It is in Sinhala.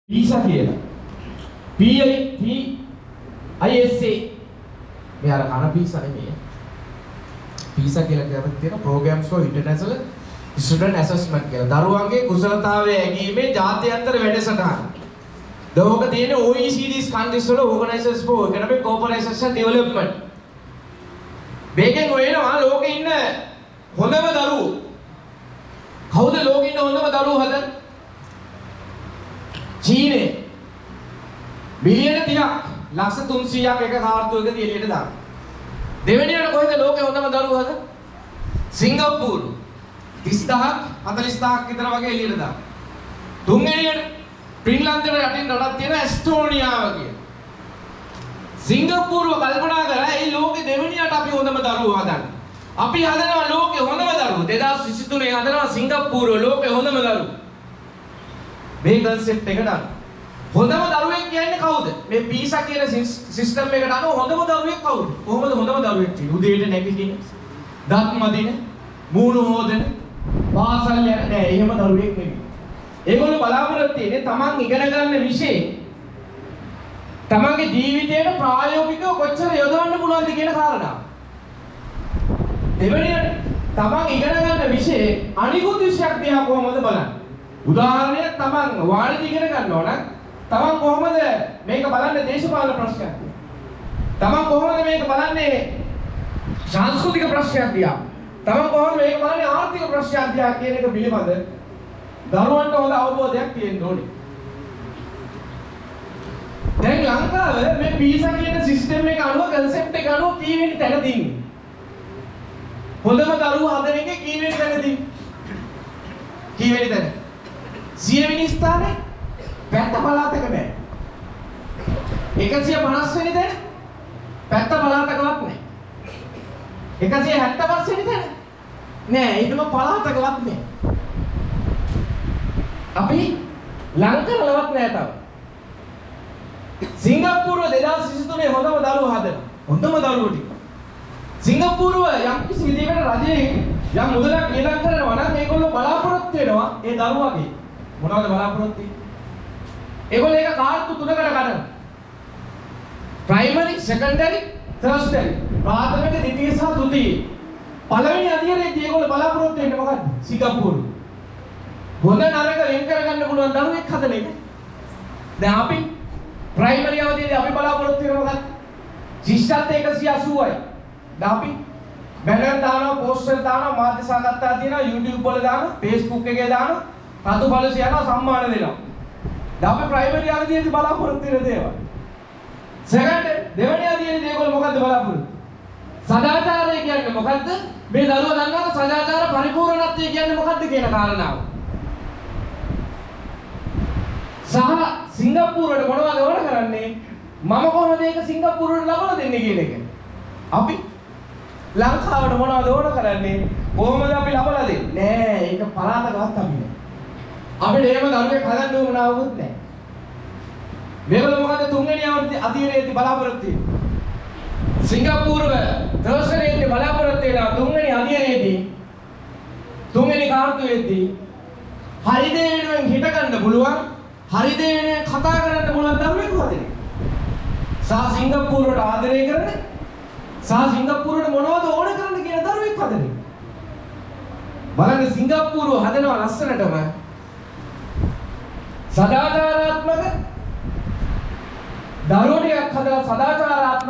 PISA කියලා. PISA. මේ අර කන PISA නෙමෙයි. PISA කියලා කියවත් තියෙන Programs for International Student Assessment කියලා. දරුවන්ගේ කුසලතාවය ඇගීමේ ජාත්‍යන්තර වැඩසටහන. දවක තියෙන OECD's countries වල Organizers for Economic Cooperation and Development. මේකෙන් හොයනවා ලෝකේ ඉන්න හොඳම දරුවෝ. කවුද ලෝකේ ඉන්න හොඳම දරුවෝ හදන්නේ? චීනේ බිලියන 30ක් ලක්ෂ 300ක් එක කාර්තුවකදී එළියට දානවා. දෙවෙනියට කොහෙද ලෝකේ හොඳම දරුවෝ හදන්නේ? සිංගප්පූරු 30000ක් 40000ක් විතර වගේ එළියට දානවා. තුන්වෙනියට ෆින්ලන්තේ යටින් රටක් තියෙන ඇස්ටෝනියාව කියන. සිංගප්පූරුව කල්පනා කරා ඒ ලෝකේ දෙවෙනියට අපි හොඳම දරුවෝ හදන්නේ. අපි හදනවා ලෝකේ හොඳම දරුවෝ 2023 හදනවා සිංගප්පූරුව ලෝකේ හොඳම දරුවෝ. මේ concept එකට අනුව හොඳම දරුවෙක් කියන්නේ කවුද? මේ PISA කියන සිස්ටම් එකට අනුව හොඳම දරුවෙක් කවුද? කොහොමද හොඳම දරුවෙක් කියන්නේ? උදේට නැගිටින, දත් මදින, මූණු හොදන, පාසල් යන නෑ එහෙම දරුවෙක් නෙමෙයි. ඒගොල්ලෝ බලාපොරොත්තු වෙන්නේ තමන් ඉගෙන ගන්න විෂය තමන්ගේ ජීවිතයට ප්‍රායෝගිකව කොච්චර යොදවන්න පුළුවන්ද කියන කාරණාව. දෙවෙනියට තමන් ඉගෙන ගන්න විෂය අනිකුත් විෂයක් දිහා කොහොමද බලන්නේ? උදාහරණයක් තමන් වාණිජ ඉගෙන ගන්නවා නම් තමන් කොහොමද මේක බලන්නේ දේශපාලන ප්‍රශ්නයක්? තමන් කොහොමද මේක බලන්නේ සංස්කෘතික ප්‍රශ්නයක් දිහා? තමන් කොහොමද මේක බලන්නේ ආර්ථික ප්‍රශ්නයක් දිහා කියන එක පිළිබඳ දරුවන්ට හොඳ අවබෝධයක් තියෙන්න ඕනේ. දැන් ලංකාවේ මේ PISA කියන සිස්ටම් එක අනුව concept එක අනුව කීවෙනි තැන දින්නේ? හොඳම දරුවෝ හදන එකේ කීවෙනි තැන දින්නේ? කීවෙනි තැන? 100 වෙනි ස්ථානේ පැත්ත පළාතක නෑ. 150 වෙනි තැන පැත්ත පළාතකවත් නෑ. 175 වෙනි තැන නෑ ඊටම පළාතකවත් නෑ. අපි ලංකාවලවත් නෑ තව. සිංගප්පූරුව 2023 හොඳම දරුවෝ හදන. හොඳම දරුවෝ ටික. සිංගප්පූරුව යම් කිසි විදිහකට රජයෙන් යම් මුදලක් නියදම් කරනවා නම් ඒගොල්ලෝ බලාපොරොත්තු වෙනවා ඒ දරුවාගේ. මොනවද බලාපොරොත්තු වෙන්නේ? ඒගොල්ලෝ ඒක කාර්තු තුනකට ගන්නවා. Primary, secondary, තර්ෂරි. ප්‍රාථමික, ද්විතීය සහ තෘතීය. පළවෙනි අධ්‍යයනයේදී ඒගොල්ලෝ බලාපොරොත්තු වෙන්නේ මොකද්ද? සිංගප්පූරුව. හොඳ නරක වෙන් කරගන්න පුළුවන් දරුවෙක් හදන එක. දැන් අපි ප්‍රයිමරි අවධියේදී අපි බලාපොරොත්තු වෙන මොකක්ද? ශිෂ්‍යත්වය 180යි. දැන් අපි බැනර් දානවා, පෝස්ටර් දානවා, මාධ්‍ය සාකච්ඡා තියෙනවා, YouTube වල දානවා, Facebook එකේ දානවා, රතු බලසි යනවා, සම්මාන දෙනවා. දැන් අපි ප්‍රයිමරි අවධියේදී බලාපොරොත්තු වෙන දේවල්. සෙකන්ඩ් දෙවෙනි අවධියේදී ඒගොල්ලෝ මොකද්ද බලාපොරොත්තු? සදාචාරය කියන්නේ මොකද්ද? මේ දරුවා දන්නවද සදාචාර පරිපූර්ණත්වය කියන්නේ මොකද්ද කියන කාරණාව. සහ සිංගප්පූරුවට මොනවද ඕන කරන්නේ? මම කොහොමද ඒක සිංගප්පූරුවට ලබා දෙන්නේ කියන එක. අපි ලංකාවට මොනවද ඕන කරන්නේ? කොහොමද අපි ලබා දෙන්නේ? නෑ ඒක පළාතකවත් අපි නෑ. අපිට එහෙම දරුවෙක් හදන්න උවමනාවකුත් නෑ. මේගොල්ලෝ මොකද තුන්වෙනි අධ්‍යයනයේදී බලාපොරොත්තු වෙන්නේ? සිංගප්පූරුව තර්ෂරේදී බලාපොරොත්තු වෙනවා තුන්වෙනි අධ්‍යයනයේදී තුන්වෙනි කාර්තුවේදී හරි දේ වෙනුවෙන් හිට ගන්න පුළුවන් හරි දේ වෙනුවෙන් කතා කරන්න පුළුවන් දරුවෙක් හදන්නේ. සහ සිංගප්පූරුවට ආදරය කරන සහ සිංගප්පූරුවට මොනවද ඕන කරන්න කියන දරුවෙක් හදන්නේ. බලන්න සිංගප්පූරුව හදනවා ලස්සනටම සදාචාරාත්මක දරුවෝ ටිකක් හදලා සදාචාරාත්මක